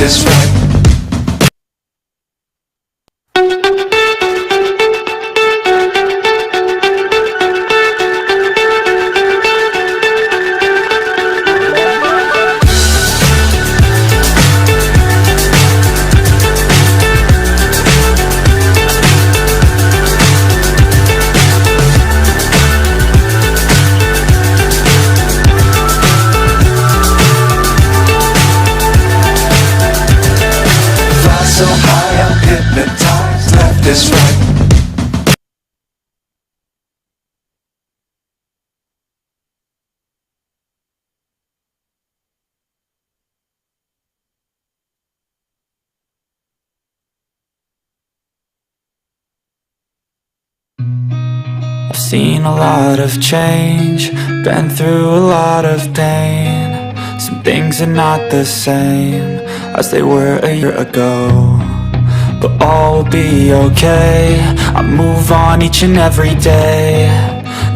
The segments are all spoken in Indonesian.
is right. Fly so high, I'm hypnotized. Left is right. I've seen a lot of change, been through a lot of pain. Some things are not the same as they were a year ago, but all will be okay. I move on each and every day.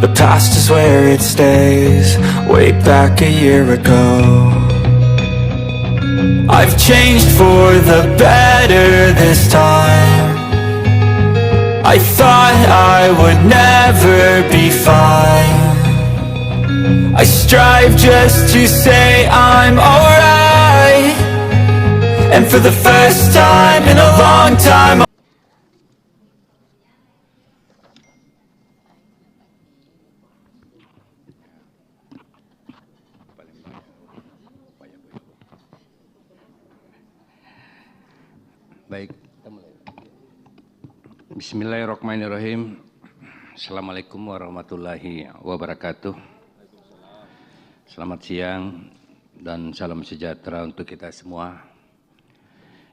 The past is where it stays, way back a year ago. I've changed for the better this time. I thought I would never be fine. I strive just to say I'm alright. And for the first time in a long time, Baik, Bismillahirrahmanirrahim. Assalamualaikum warahmatullahi wabarakatuh. Selamat siang dan salam sejahtera untuk kita semua.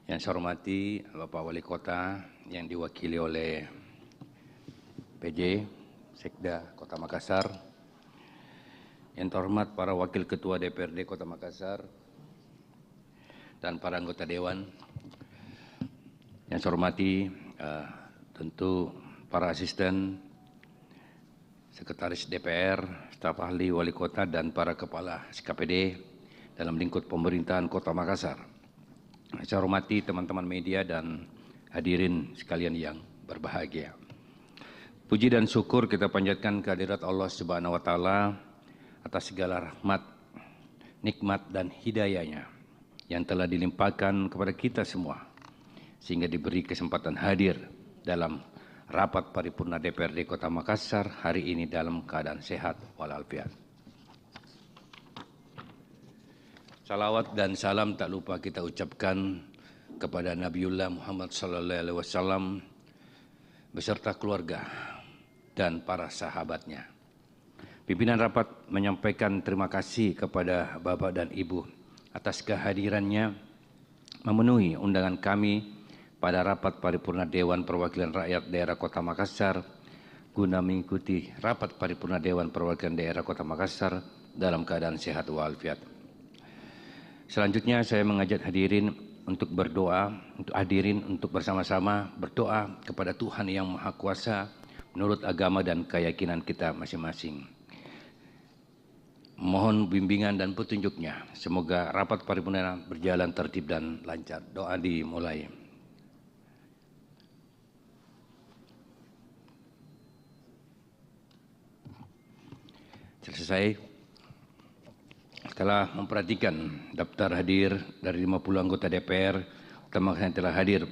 Yang saya hormati Bapak Wali Kota yang diwakili oleh PJ, Sekda Kota Makassar. Yang terhormat para Wakil Ketua DPRD Kota Makassar dan para anggota Dewan. Yang saya hormati tentu para asisten, sekretaris DPR, staf ahli wali kota dan para kepala SKPD dalam lingkup pemerintahan Kota Makassar. Saya hormati teman-teman media dan hadirin sekalian yang berbahagia. Puji dan syukur kita panjatkan kehadirat Allah Subhanahu wa taala atas segala rahmat, nikmat dan hidayahnya yang telah dilimpahkan kepada kita semua, sehingga diberi kesempatan hadir dalam rapat paripurna DPRD Kota Makassar hari ini dalam keadaan sehat walafiat. Salawat dan salam tak lupa kita ucapkan kepada Nabiullah Muhammad SAW beserta keluarga dan para sahabatnya. Pimpinan rapat menyampaikan terima kasih kepada Bapak dan Ibu atas kehadirannya memenuhi undangan kami pada rapat paripurna Dewan Perwakilan Rakyat Daerah Kota Makassar guna mengikuti rapat paripurna Dewan Perwakilan Daerah Kota Makassar dalam keadaan sehat walafiat. Selanjutnya saya mengajak hadirin untuk berdoa, untuk bersama-sama berdoa kepada Tuhan Yang Maha Kuasa menurut agama dan keyakinan kita masing-masing. Mohon bimbingan dan petunjuknya. Semoga rapat paripurna berjalan tertib dan lancar. Doa dimulai. Selesai. Setelah memperhatikan daftar hadir dari 50 anggota DPR, utama yang telah hadir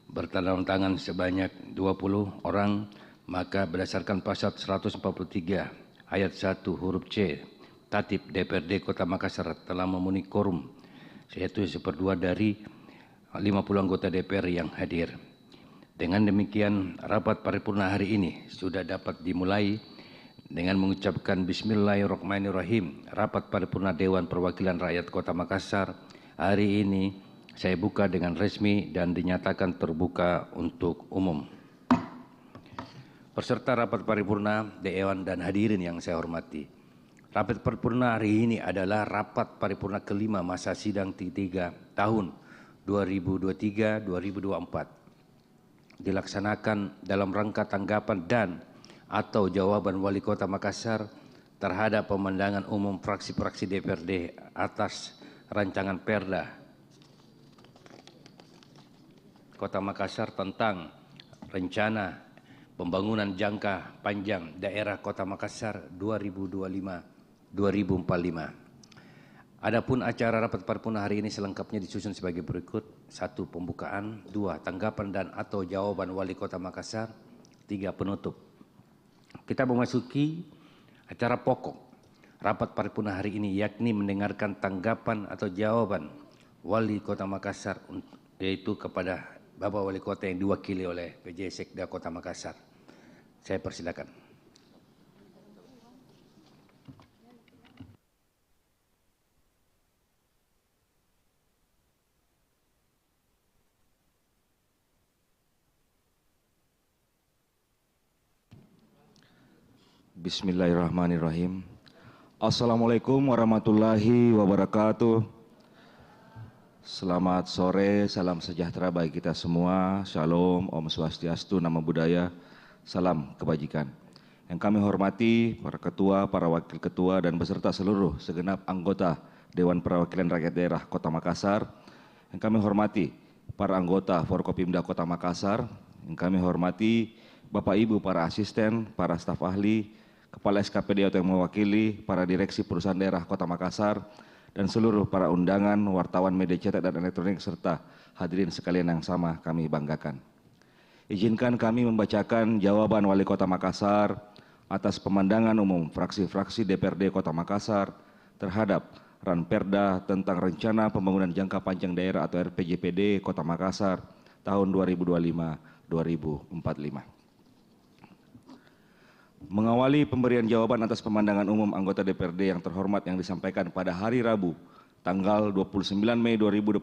bertanda tangan sebanyak 20 orang, maka berdasarkan pasal 143 ayat 1 huruf C Tatip DPRD Kota Makassar telah memenuhi quorum, yaitu 1/2 dari 50 anggota DPR yang hadir. Dengan demikian, rapat paripurna hari ini sudah dapat dimulai dengan mengucapkan Bismillahirrahmanirrahim. Rapat paripurna Dewan Perwakilan Rakyat Kota Makassar hari ini saya buka dengan resmi dan dinyatakan terbuka untuk umum. Peserta rapat paripurna Dewan dan hadirin yang saya hormati. Rapat paripurna hari ini adalah rapat paripurna kelima masa sidang 3 tahun 2023-2024. Dilaksanakan dalam rangka tanggapan dan atau jawaban Wali Kota Makassar terhadap pemandangan umum fraksi-fraksi DPRD atas rancangan Perda Kota Makassar tentang rencana pembangunan jangka panjang daerah Kota Makassar 2025-2045. Adapun acara rapat paripurna hari ini selengkapnya disusun sebagai berikut: 1. Pembukaan, 2. Tanggapan dan atau jawaban Wali Kota Makassar, 3. Penutup. Kita memasuki acara pokok rapat paripurna hari ini, yakni mendengarkan tanggapan atau jawaban Wali Kota Makassar, yaitu kepada Bapak Wali Kota yang diwakili oleh PJ Sekda Kota Makassar. Saya persilakan. Bismillahirrahmanirrahim. Assalamualaikum warahmatullahi wabarakatuh. Selamat sore, salam sejahtera bagi kita semua. Shalom, Om Swastiastu, Namo Buddhaya, salam kebajikan. Yang kami hormati para ketua, para wakil ketua, dan beserta seluruh segenap anggota Dewan Perwakilan Rakyat Daerah Kota Makassar. Yang kami hormati para anggota Forkopimda Kota Makassar. Yang kami hormati Bapak Ibu para asisten, para staf ahli, Kepala SKPD atau yang mewakili, para direksi perusahaan daerah Kota Makassar, dan seluruh para undangan, wartawan media cetak dan elektronik, serta hadirin sekalian yang sama kami banggakan. Izinkan kami membacakan jawaban Wali Kota Makassar atas pemandangan umum fraksi-fraksi DPRD Kota Makassar terhadap Ranperda tentang Rencana Pembangunan Jangka Panjang Daerah atau RPJPD Kota Makassar tahun 2025-2045. Mengawali pemberian jawaban atas pemandangan umum anggota DPRD yang terhormat yang disampaikan pada hari Rabu, tanggal 29 Mei 2024,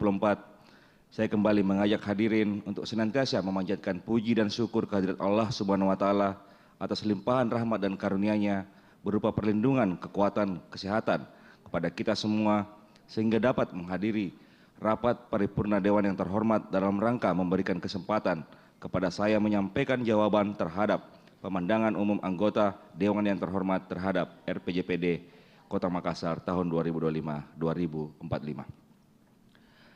saya kembali mengajak hadirin untuk senantiasa memanjatkan puji dan syukur kehadirat Allah Subhanahu wa Ta'ala atas limpahan rahmat dan karunia-Nya berupa perlindungan, kekuatan, kesehatan kepada kita semua, sehingga dapat menghadiri rapat paripurna Dewan yang terhormat dalam rangka memberikan kesempatan kepada saya menyampaikan jawaban terhadap pemandangan umum anggota Dewan yang terhormat terhadap RPJPD Kota Makassar tahun 2025-2045.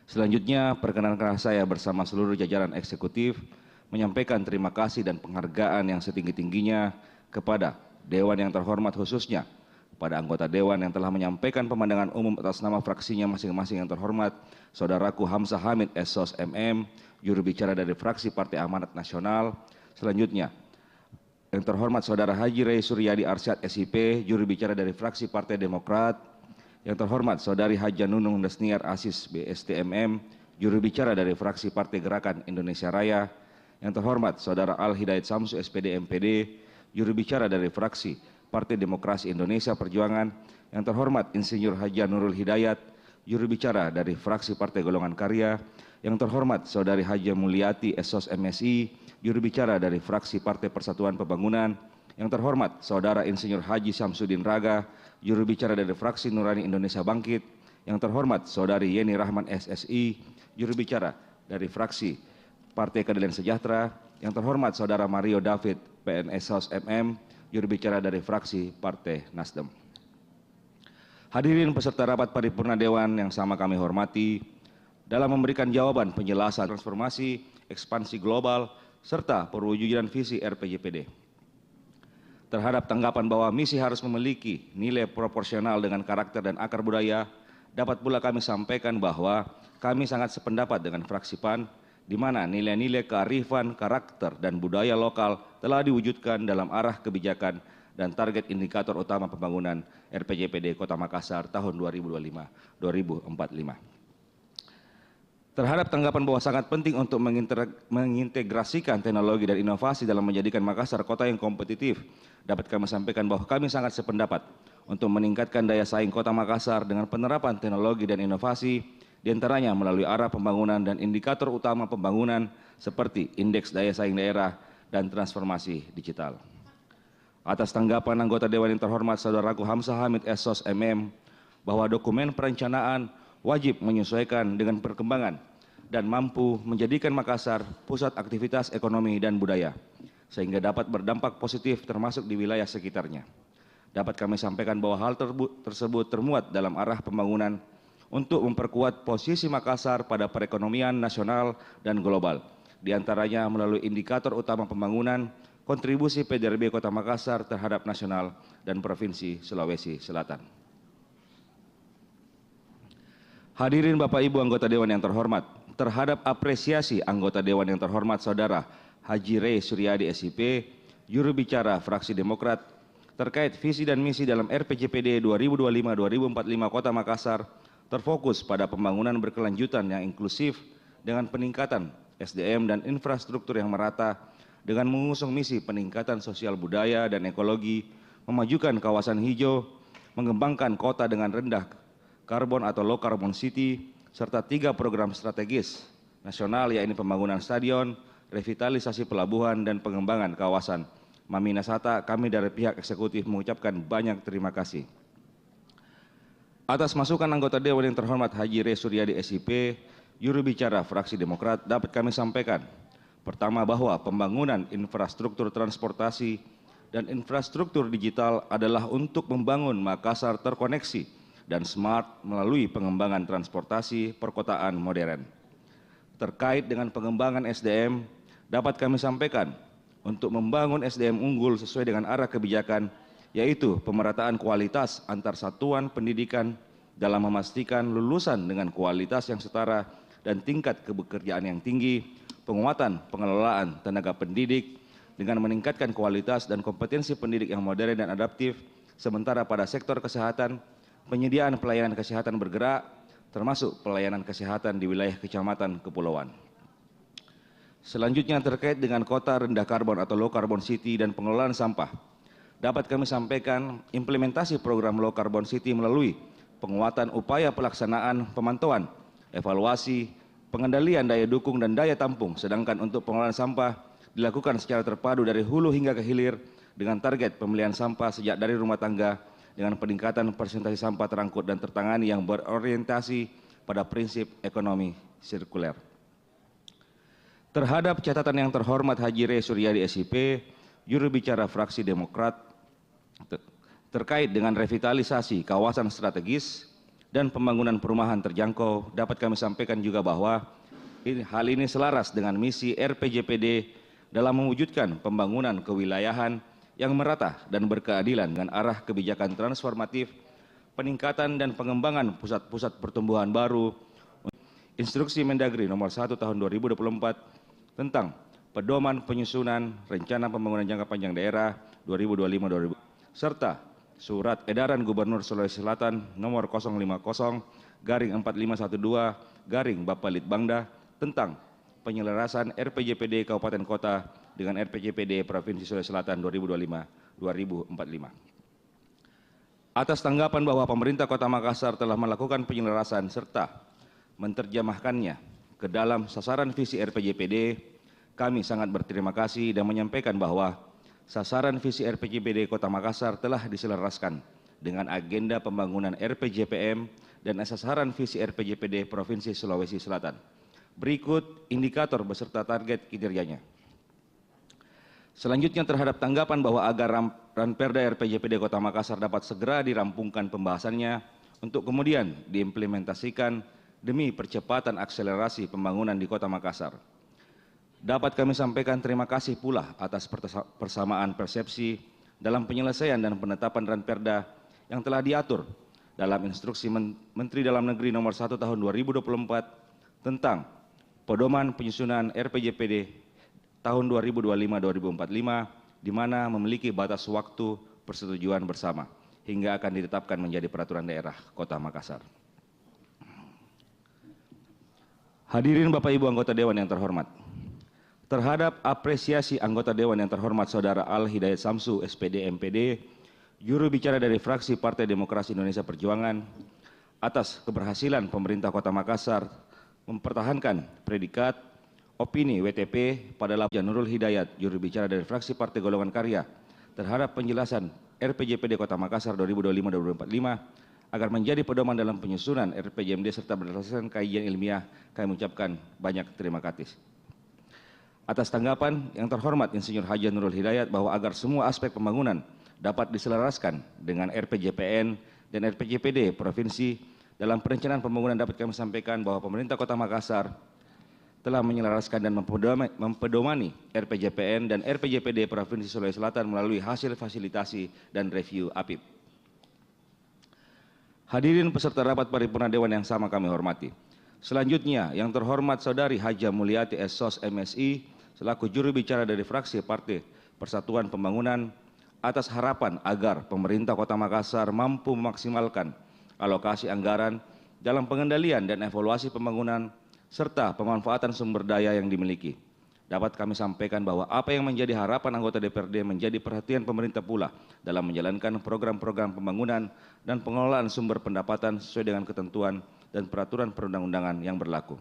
Selanjutnya, perkenankan saya bersama seluruh jajaran eksekutif menyampaikan terima kasih dan penghargaan yang setinggi-tingginya kepada Dewan yang terhormat, khususnya kepada anggota Dewan yang telah menyampaikan pemandangan umum atas nama fraksinya masing-masing yang terhormat, Saudaraku Hamzah Hamid SOS MM, juru bicara dari fraksi Partai Amanat Nasional. Selanjutnya, yang terhormat Saudara Haji Rey Suryadi Arsyad SIP, juru bicara dari fraksi Partai Demokrat. Yang terhormat Saudari Haja Nunung Desniar Asis BSTMM, juru bicara dari fraksi Partai Gerakan Indonesia Raya. Yang terhormat Saudara Al Hidayat Samsu SPD MPD, juru bicara dari fraksi Partai Demokrasi Indonesia Perjuangan. Yang terhormat Insinyur Haja Nurul Hidayat, juru bicara dari fraksi Partai Golongan Karya. Yang terhormat Saudari Haja Mulyati SOS MSI, juru bicara dari fraksi Partai Persatuan Pembangunan. Yang terhormat Saudara Insinyur Haji Samsudin Raga, juru bicara dari fraksi Nurani Indonesia Bangkit. Yang terhormat Saudari Yeni Rahman SSI, juru bicara dari fraksi Partai Keadilan Sejahtera. Yang terhormat Saudara Mario David PNS SOS MM, juru bicara dari fraksi Partai Nasdem. Hadirin peserta rapat paripurna Dewan yang sama kami hormati, dalam memberikan jawaban penjelasan transformasi, ekspansi global, serta perwujudan visi RPJPD. Terhadap tanggapan bahwa misi harus memiliki nilai proporsional dengan karakter dan akar budaya, dapat pula kami sampaikan bahwa kami sangat sependapat dengan fraksi PAN, di mana nilai-nilai kearifan, karakter, dan budaya lokal telah diwujudkan dalam arah kebijakan dan target indikator utama pembangunan RPJPD Kota Makassar tahun 2025-2045. Terhadap tanggapan bahwa sangat penting untuk mengintegrasikan teknologi dan inovasi dalam menjadikan Makassar kota yang kompetitif, dapat kami sampaikan bahwa kami sangat sependapat untuk meningkatkan daya saing Kota Makassar dengan penerapan teknologi dan inovasi, diantaranya melalui arah pembangunan dan indikator utama pembangunan seperti indeks daya saing daerah dan transformasi digital. Atas tanggapan anggota Dewan yang terhormat Saudaraku Hamzah Hamid SOS MM bahwa dokumen perencanaan wajib menyesuaikan dengan perkembangan dan mampu menjadikan Makassar pusat aktivitas ekonomi dan budaya, sehingga dapat berdampak positif termasuk di wilayah sekitarnya. Dapat kami sampaikan bahwa hal tersebut termuat dalam arah pembangunan untuk memperkuat posisi Makassar pada perekonomian nasional dan global, diantaranya melalui indikator utama pembangunan, kontribusi PDRB Kota Makassar terhadap nasional dan Provinsi Sulawesi Selatan. Hadirin Bapak Ibu anggota Dewan yang terhormat, terhadap apresiasi anggota Dewan yang terhormat Saudara Haji Rey Suryadi SIP, juru bicara fraksi Demokrat, terkait visi dan misi dalam RPJPD 2025-2045 Kota Makassar, terfokus pada pembangunan berkelanjutan yang inklusif dengan peningkatan SDM dan infrastruktur yang merata, dengan mengusung misi peningkatan sosial budaya dan ekologi, memajukan kawasan hijau, mengembangkan kota dengan rendah karbon atau low carbon city, serta 3 program strategis nasional yaitu pembangunan stadion, revitalisasi pelabuhan, dan pengembangan kawasan Mamina Sata. Kami dari pihak eksekutif mengucapkan banyak terima kasih. Atas masukan anggota Dewan yang terhormat Haji Rey Suryadi SIP, juru bicara fraksi Demokrat, dapat kami sampaikan. Pertama, bahwa pembangunan infrastruktur transportasi dan infrastruktur digital adalah untuk membangun Makassar terkoneksi dan smart melalui pengembangan transportasi perkotaan modern. Terkait dengan pengembangan SDM, dapat kami sampaikan untuk membangun SDM unggul sesuai dengan arah kebijakan, yaitu pemerataan kualitas antar satuan pendidikan dalam memastikan lulusan dengan kualitas yang setara dan tingkat kebekerjaan yang tinggi, penguatan pengelolaan tenaga pendidik dengan meningkatkan kualitas dan kompetensi pendidik yang modern dan adaptif, sementara pada sektor kesehatan, penyediaan pelayanan kesehatan bergerak, termasuk pelayanan kesehatan di wilayah kecamatan kepulauan. Selanjutnya terkait dengan kota rendah karbon atau low carbon city dan pengelolaan sampah, dapat kami sampaikan implementasi program low carbon city melalui penguatan upaya pelaksanaan pemantauan, evaluasi, pengendalian daya dukung dan daya tampung, sedangkan untuk pengelolaan sampah dilakukan secara terpadu dari hulu hingga ke hilir dengan target pemilihan sampah sejak dari rumah tangga dengan peningkatan persentase sampah terangkut dan tertangani yang berorientasi pada prinsip ekonomi sirkuler. Terhadap catatan yang terhormat Haji Rey Suryadi SIP, juru bicara fraksi Demokrat, terkait dengan revitalisasi kawasan strategis dan pembangunan perumahan terjangkau, dapat kami sampaikan juga bahwa hal ini selaras dengan misi RPJPD dalam mewujudkan pembangunan kewilayahan yang merata dan berkeadilan dengan arah kebijakan transformatif, peningkatan dan pengembangan pusat-pusat pertumbuhan baru, Instruksi Mendagri nomor 1 tahun 2024 tentang pedoman penyusunan rencana pembangunan jangka panjang daerah 2025-2020 serta Surat Edaran Gubernur Sulawesi Selatan nomor 050/4512 Bapelitbangda tentang penyelarasan RPJPD Kabupaten Kota dengan RPJPD Provinsi Sulawesi Selatan 2025-2045. Atas tanggapan bahwa pemerintah Kota Makassar telah melakukan penyelarasan serta menerjemahkannya ke dalam sasaran visi RPJPD, kami sangat berterima kasih dan menyampaikan bahwa sasaran visi RPJPD Kota Makassar telah diselaraskan dengan agenda pembangunan RPJPM dan sasaran visi RPJPD Provinsi Sulawesi Selatan. Berikut indikator beserta target kinerjanya. Selanjutnya terhadap tanggapan bahwa agar Ranperda RPJPD Kota Makassar dapat segera dirampungkan pembahasannya untuk kemudian diimplementasikan demi percepatan akselerasi pembangunan di Kota Makassar. Dapat kami sampaikan terima kasih pula atas persamaan persepsi dalam penyelesaian dan penetapan Ranperda yang telah diatur dalam Instruksi Menteri Dalam Negeri nomor 1 tahun 2024 tentang pedoman penyusunan RPJPD tahun 2025-2045 di mana memiliki batas waktu persetujuan bersama hingga akan ditetapkan menjadi peraturan daerah Kota Makassar. Hadirin Bapak Ibu anggota Dewan yang terhormat, terhadap apresiasi anggota Dewan yang terhormat Saudara Al Hidayat Samsu SPD MPD, juru bicara dari fraksi Partai Demokrasi Indonesia Perjuangan, atas keberhasilan pemerintah Kota Makassar mempertahankan predikat opini WTP pada Nurul Hidayat, juru bicara dari fraksi Partai Golongan Karya, terhadap penjelasan RPJPD Kota Makassar 2025-2045 agar menjadi pedoman dalam penyusunan RPJMD serta berdasarkan kajian ilmiah, kami mengucapkan banyak terima kasih. Atas tanggapan yang terhormat Insinyur Haji Nurul Hidayat bahwa agar semua aspek pembangunan dapat diselaraskan dengan RPJPN dan RPJPD Provinsi dalam perencanaan pembangunan, dapat kami sampaikan bahwa pemerintah Kota Makassar telah menyelaraskan dan mempedomani RPJPN dan RPJPD Provinsi Sulawesi Selatan melalui hasil fasilitasi dan review APIP. Hadirin peserta rapat paripurna Dewan yang sama kami hormati. Selanjutnya, yang terhormat Saudari Haja Mulyati SOS MSI selaku juru bicara dari fraksi Partai Persatuan Pembangunan atas harapan agar pemerintah Kota Makassar mampu memaksimalkan alokasi anggaran dalam pengendalian dan evaluasi pembangunan serta pemanfaatan sumber daya yang dimiliki. Dapat kami sampaikan bahwa apa yang menjadi harapan anggota DPRD menjadi perhatian pemerintah pula dalam menjalankan program-program pembangunan dan pengelolaan sumber pendapatan sesuai dengan ketentuan dan peraturan perundang-undangan yang berlaku.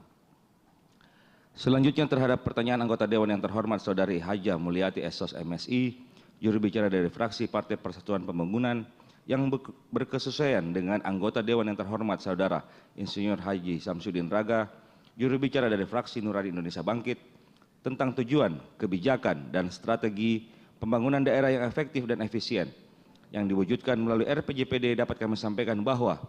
Selanjutnya terhadap pertanyaan anggota Dewan yang terhormat Saudari Haja Mulyati SOS MSI, juru bicara dari fraksi Partai Persatuan Pembangunan yang berkesesuaian dengan anggota Dewan yang terhormat Saudara Insinyur Haji Samsudin Raga, juru bicara dari fraksi Nurani Indonesia Bangkit, tentang tujuan, kebijakan, dan strategi pembangunan daerah yang efektif dan efisien yang diwujudkan melalui RPJPD, dapat kami sampaikan bahwa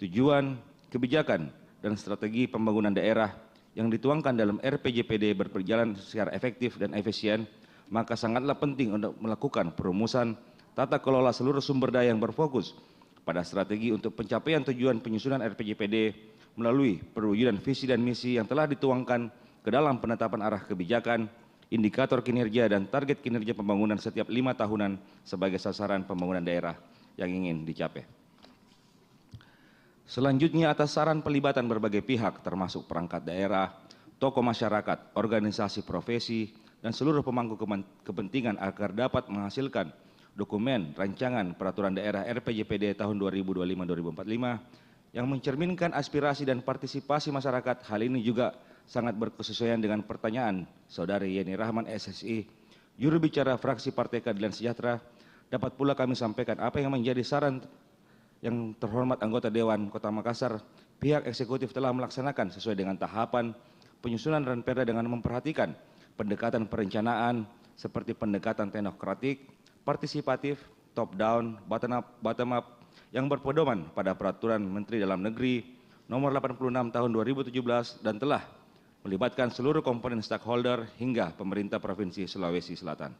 tujuan, kebijakan, dan strategi pembangunan daerah yang dituangkan dalam RPJPD berjalan secara efektif dan efisien, maka sangatlah penting untuk melakukan perumusan tata kelola seluruh sumber daya yang berfokus pada strategi untuk pencapaian tujuan penyusunan RPJPD melalui perwujudan visi dan misi yang telah dituangkan ke dalam penetapan arah kebijakan, indikator kinerja, dan target kinerja pembangunan setiap 5 tahunan sebagai sasaran pembangunan daerah yang ingin dicapai. Selanjutnya, atas saran pelibatan berbagai pihak termasuk perangkat daerah, tokoh masyarakat, organisasi profesi, dan seluruh pemangku kepentingan agar dapat menghasilkan dokumen rancangan peraturan daerah RPJPD tahun 2025-2045 yang mencerminkan aspirasi dan partisipasi masyarakat. Hal ini juga sangat berkesesuaian dengan pertanyaan Saudari Yeni Rahman SSI, juru bicara fraksi Partai Keadilan Sejahtera. Dapat pula kami sampaikan apa yang menjadi saran yang terhormat anggota Dewan Kota Makassar. Pihak eksekutif telah melaksanakan sesuai dengan tahapan penyusunan Ranperda dengan memperhatikan pendekatan perencanaan seperti pendekatan teknokratik, partisipatif, top down, bottom up, yang berpedoman pada Peraturan Menteri Dalam Negeri Nomor 86 Tahun 2017 dan telah melibatkan seluruh komponen stakeholder hingga pemerintah Provinsi Sulawesi Selatan.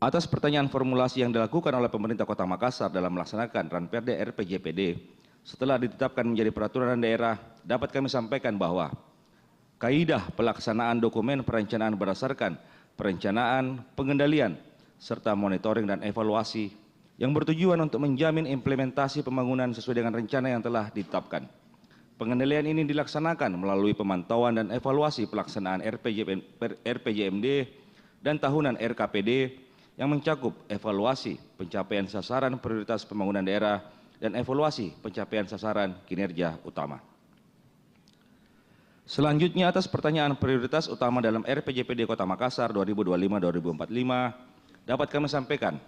Atas pertanyaan formulasi yang dilakukan oleh pemerintah Kota Makassar dalam melaksanakan Ranperda RPJPD setelah ditetapkan menjadi peraturan daerah, dapat kami sampaikan bahwa kaidah pelaksanaan dokumen perencanaan berdasarkan perencanaan, pengendalian, serta monitoring dan evaluasi yang bertujuan untuk menjamin implementasi pembangunan sesuai dengan rencana yang telah ditetapkan. Pengendalian ini dilaksanakan melalui pemantauan dan evaluasi pelaksanaan RPJMD dan tahunan RKPD yang mencakup evaluasi pencapaian sasaran prioritas pembangunan daerah dan evaluasi pencapaian sasaran kinerja utama. Selanjutnya, atas pertanyaan prioritas utama dalam RPJPD Kota Makassar 2025-2045, dapat kami sampaikan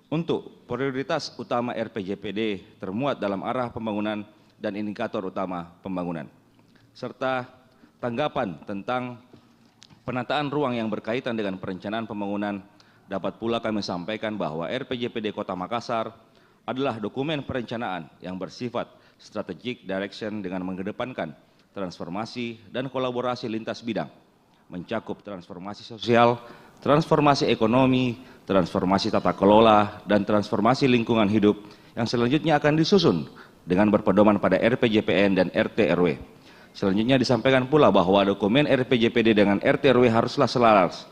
untuk prioritas utama RPJPD termuat dalam arah pembangunan dan indikator utama pembangunan, serta tanggapan tentang penataan ruang yang berkaitan dengan perencanaan pembangunan. Dapat pula kami sampaikan bahwa RPJPD Kota Makassar adalah dokumen perencanaan yang bersifat strategic direction dengan mengedepankan transformasi dan kolaborasi lintas bidang, mencakup transformasi sosial, transformasi ekonomi, transformasi tata kelola, dan transformasi lingkungan hidup yang selanjutnya akan disusun dengan berpedoman pada RPJPN dan RT/RW. Selanjutnya disampaikan pula bahwa dokumen RPJPD dengan RT/RW haruslah selaras,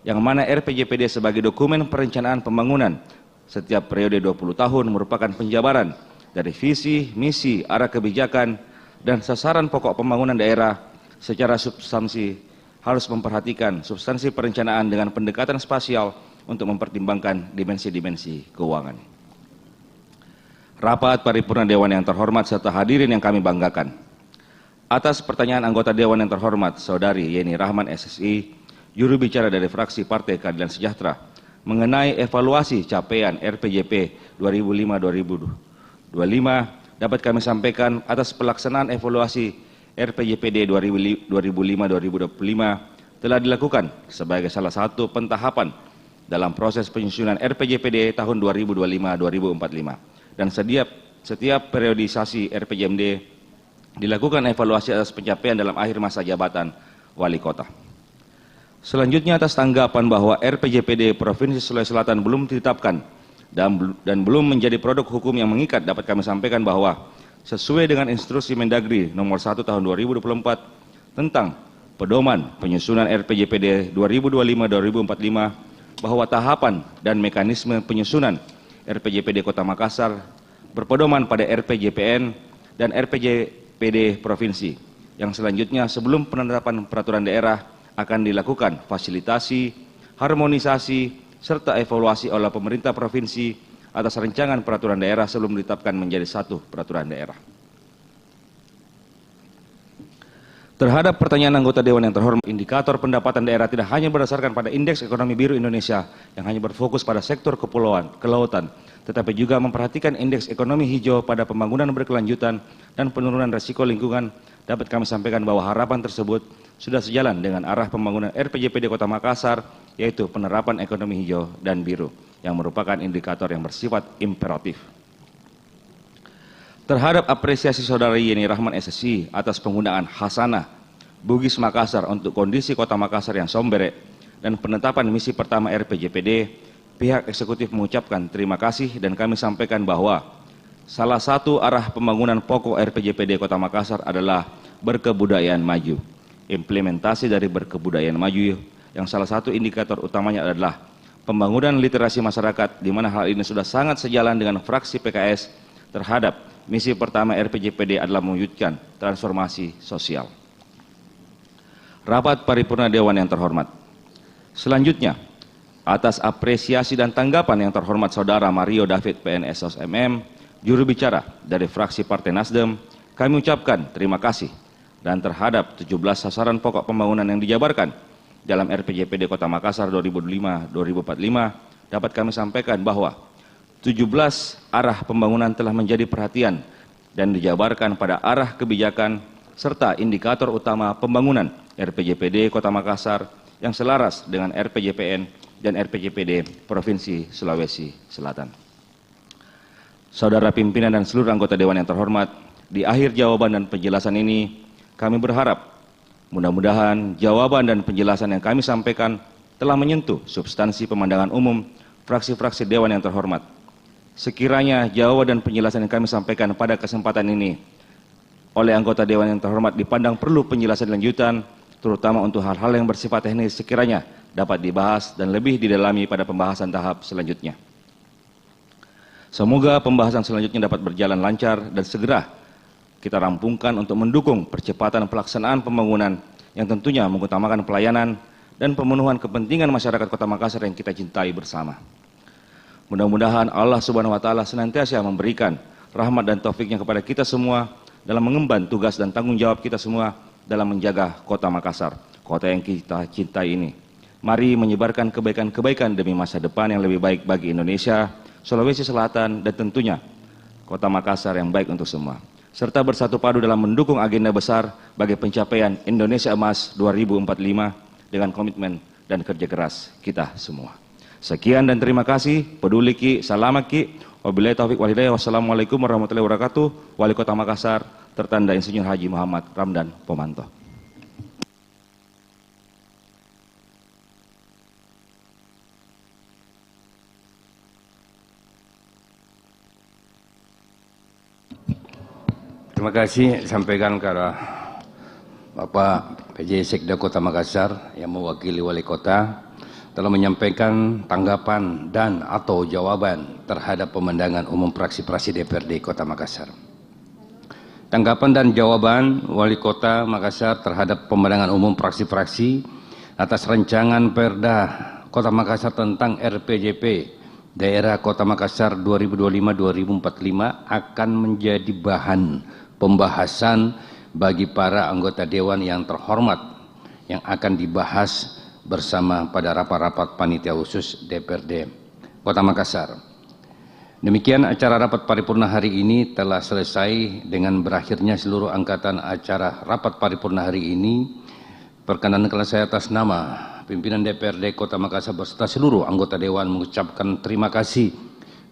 yang mana RPJPD sebagai dokumen perencanaan pembangunan setiap periode 20 tahun merupakan penjabaran dari visi, misi, arah kebijakan, dan sasaran pokok pembangunan daerah. Secara substansi harus memperhatikan substansi perencanaan dengan pendekatan spasial untuk mempertimbangkan dimensi-dimensi keuangan. Rapat paripurna Dewan yang terhormat serta hadirin yang kami banggakan. Atas pertanyaan anggota Dewan yang terhormat Saudari Yeni Rahman SSI, juru bicara dari fraksi Partai Keadilan Sejahtera, mengenai evaluasi capaian RPJP 2005-2025, dapat kami sampaikan atas pelaksanaan evaluasi RPJPD 2005-2025 telah dilakukan sebagai salah satu pentahapan dalam proses penyusunan RPJPD tahun 2025-2045, dan setiap periodisasi RPJMD dilakukan evaluasi atas pencapaian dalam akhir masa jabatan wali kota. Selanjutnya atas tanggapan bahwa RPJPD Provinsi Sulawesi Selatan belum ditetapkan dan belum menjadi produk hukum yang mengikat, dapat kami sampaikan bahwa sesuai dengan instruksi Mendagri nomor 1 tahun 2024 tentang pedoman penyusunan RPJPD 2025-2045 bahwa tahapan dan mekanisme penyusunan RPJPD Kota Makassar berpedoman pada RPJPN dan RPJPD Provinsi, yang selanjutnya sebelum penetapan peraturan daerah akan dilakukan fasilitasi, harmonisasi, serta evaluasi oleh pemerintah provinsi atas rancangan peraturan daerah sebelum ditetapkan menjadi satu peraturan daerah. Terhadap pertanyaan anggota Dewan yang terhormat, indikator pendapatan daerah tidak hanya berdasarkan pada Indeks Ekonomi Biru Indonesia yang hanya berfokus pada sektor kepulauan, kelautan, tetapi juga memperhatikan Indeks Ekonomi Hijau pada pembangunan berkelanjutan dan penurunan risiko lingkungan. Dapat kami sampaikan bahwa harapan tersebut sudah sejalan dengan arah pembangunan RPJPD Kota Makassar, yaitu penerapan ekonomi hijau dan biru, yang merupakan indikator yang bersifat imperatif. Terhadap apresiasi Saudara Yeni Rahman SSI atas penggunaan Hasanah Bugis Makassar untuk kondisi Kota Makassar yang sombere dan penetapan misi pertama RPJPD, pihak eksekutif mengucapkan terima kasih dan kami sampaikan bahwa salah satu arah pembangunan pokok RPJPD Kota Makassar adalah berkebudayaan maju. Implementasi dari berkebudayaan maju yang salah satu indikator utamanya adalah pembangunan literasi masyarakat, di mana hal ini sudah sangat sejalan dengan fraksi PKS terhadap misi pertama RPJPD adalah mewujudkan transformasi sosial. Rapat Paripurna Dewan yang terhormat. Selanjutnya, atas apresiasi dan tanggapan yang terhormat Saudara Mario David PNS MM, juru bicara dari fraksi Partai Nasdem, kami ucapkan terima kasih dan terhadap 17 sasaran pokok pembangunan yang dijabarkan dalam RPJPD Kota Makassar 2005-2045, dapat kami sampaikan bahwa 17 arah pembangunan telah menjadi perhatian dan dijabarkan pada arah kebijakan serta indikator utama pembangunan RPJPD Kota Makassar yang selaras dengan RPJPN dan RPJPD Provinsi Sulawesi Selatan. Saudara pimpinan dan seluruh anggota Dewan yang terhormat, di akhir jawaban dan penjelasan ini kami berharap mudah-mudahan jawaban dan penjelasan yang kami sampaikan telah menyentuh substansi pemandangan umum fraksi-fraksi Dewan yang terhormat. Sekiranya jawaban dan penjelasan yang kami sampaikan pada kesempatan ini oleh anggota Dewan yang terhormat dipandang perlu penjelasan lanjutan, terutama untuk hal-hal yang bersifat teknis, sekiranya dapat dibahas dan lebih didalami pada pembahasan tahap selanjutnya. Semoga pembahasan selanjutnya dapat berjalan lancar dan segera kita rampungkan untuk mendukung percepatan pelaksanaan pembangunan yang tentunya mengutamakan pelayanan dan pemenuhan kepentingan masyarakat Kota Makassar yang kita cintai bersama. Mudah-mudahan Allah Subhanahu wa Ta'ala senantiasa memberikan rahmat dan taufiknya kepada kita semua dalam mengemban tugas dan tanggung jawab kita semua dalam menjaga Kota Makassar, kota yang kita cintai ini. Mari menyebarkan kebaikan-kebaikan demi masa depan yang lebih baik bagi Indonesia, Sulawesi Selatan, dan tentunya Kota Makassar yang baik untuk semua, serta bersatu padu dalam mendukung agenda besar bagi pencapaian Indonesia Emas 2045 dengan komitmen dan kerja keras kita semua. Sekian dan terima kasih. Peduli Ki, salamat Ki. Wabillahi taufiq wal hidayah. Wassalamualaikum warahmatullahi wabarakatuh. Wali Kota Makassar, tertanda Insinyur Haji Muhammad Ramdan Pomanto. Terima kasih sampaikan kepada Bapak PJ Sekda Kota Makassar yang mewakili Wali Kota telah menyampaikan tanggapan dan atau jawaban terhadap pemandangan umum fraksi-fraksi DPRD Kota Makassar. Tanggapan dan jawaban Wali Kota Makassar terhadap pemandangan umum fraksi-fraksi atas rancangan Perda Kota Makassar tentang RPJP Daerah Kota Makassar 2025-2045 akan menjadi bahan pembahasan bagi para anggota Dewan yang terhormat yang akan dibahas bersama pada rapat-rapat panitia khusus DPRD Kota Makassar. Demikian acara rapat paripurna hari ini telah selesai dengan berakhirnya seluruh angkatan acara rapat paripurna hari ini. Perkenankanlah saya atas nama pimpinan DPRD Kota Makassar beserta seluruh anggota Dewan mengucapkan terima kasih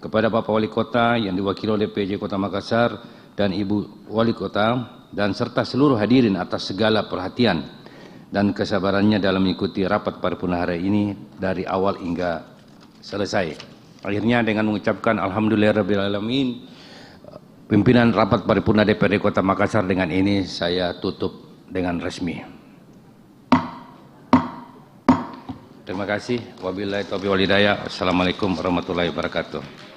kepada Bapak Wali Kota yang diwakili oleh PJ Kota Makassar dan Ibu Wali Kota dan serta seluruh hadirin atas segala perhatian dan kesabarannya dalam mengikuti rapat paripurna hari ini dari awal hingga selesai. Akhirnya dengan mengucapkan alhamdulillahirrabbilalamin, pimpinan rapat paripurna DPRD Kota Makassar dengan ini saya tutup dengan resmi. Terima kasih. Wabillahi taufiq wal hidayah. Assalamualaikum warahmatullahi wabarakatuh.